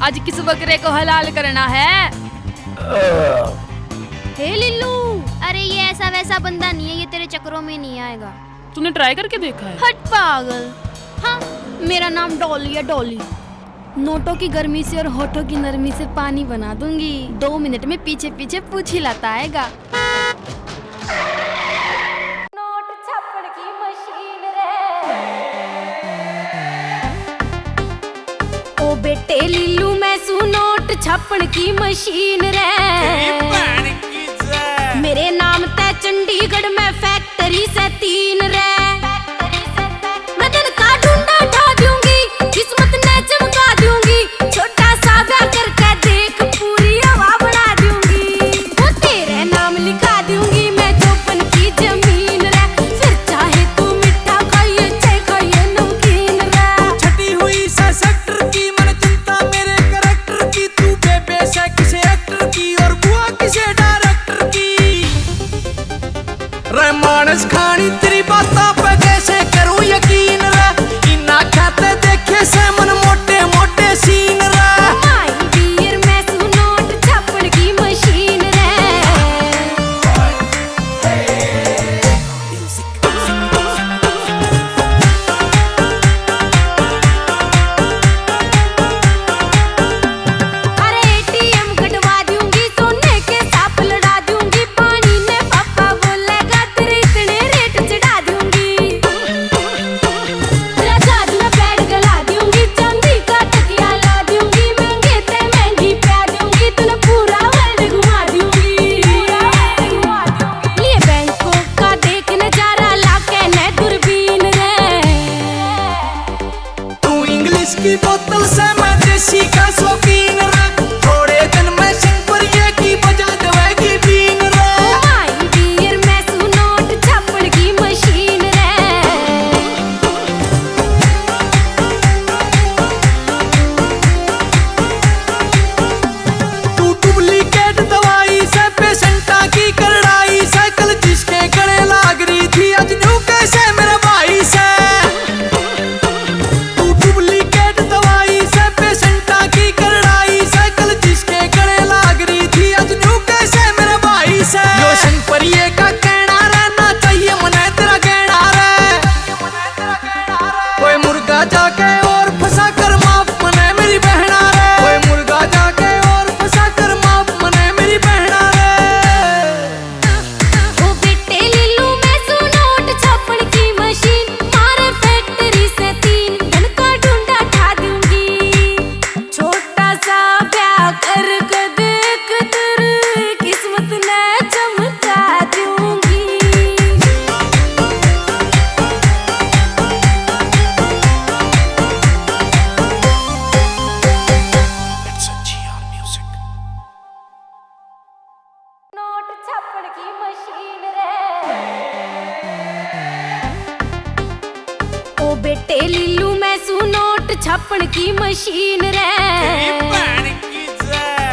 आज किस बकरे को हलाल करना है? हे लिल्लू, अरे ये ऐसा वैसा बंदा नहीं है, ये तेरे चक्करों में नहीं आएगा। तूने ट्राई करके देखा है? हट पागल। हाँ, मेरा नाम डॉली है, डॉली। नोटों की गर्मी से और होठों की नरमी से पानी बना दूंगी। 2 मिनट में पीछे पीछे पूछ हिलाता आएगा। नोट छापने की मशीन रे। ओ बेटे लिल्लू, मैं सू नोट छापन की मशीन रे। मेरे नाम ते चंडीगढ़ में फैक्ट्री से 3 रे। मैं दिन का ढूंढा उठा दूंगी, किस्मत ने चमका दूंगी। छोटा सा ब्याह करके देख, पूरी हवा बना दूंगी। वो तेरे नाम लिखा दूंगी मैं चौपन की जमीन रे। फिर चाहे तू मिठा खाइए चाहे खाइए नमकीन रे। छटी हुई से सेक्टर की मन चिंता मेरे करैक्टर की। तू बेबे से किसे एक्टर की और बुआ किसे डायरेक्टर की। रे मानस खानी तेरी बातों पे कैसे करूं यकीन रे। इना खाते देखे से मन मोटे मोटे सीन रे। माय डियर, मैं सू नोट छापन की मशीन रे। अरे एटीएम कटवा दूंगी, सोने के सांप लड़ा दूंगी। पानी ने पापा बोलेगा तेरे इतने रेट चढ़ा दूंगी। तेरा जादू में बेड गला दूंगी, चांदी का तकिया ला दूंगी। महंगे ते महंगी प्या दूंगी, तूने पूरा वर्ल्ड घुमा दूंगी। ये बैंकों का देख नजारा लाके ने दूरबीन रे। तू इंग्लिश की बोतल से मैं देसी का शौकीन रे। थोड़े दिन में सिंपर ये की बजा देवेगी बीन रे। माय डियर, मैं सू नोट छापन की मशीन रे। तू डुप्लीकेट दवाई से पेशेंटा की करड़ाई। साइकिल जिसके गले लाग रही थी आज न्यू कैसे मेरे भाई से। तू डुप्लीकेट दवाई से पेशेंटा की करड़ाई। साइकिल जिसके गले लाग रही थी आज न्यू कैसे मेरे भाई से। लोशन पर ये का कहना रहना चाहिए मने तेरा कहना रे। कोई मुर्गा जाके और फंसा कर माफ मने मेरी बहना रे। कोई मुर्गा जाके और फंसा कर माफ मने मेरी बहना रे। ओ बेटे लिल्लू, मैं सू नोट छापन की मशीन। मारे फैक्ट्री से 3 दिन का ढूंढा उठा दूंगी। छोटा सा ब्याह कर के देख, तेरी किस्मत ने चमका दूंगी। नोट छापन की मशीन रे। ओ बेटे लिल्लू, मैं सू नोट छापन की मशीन रे।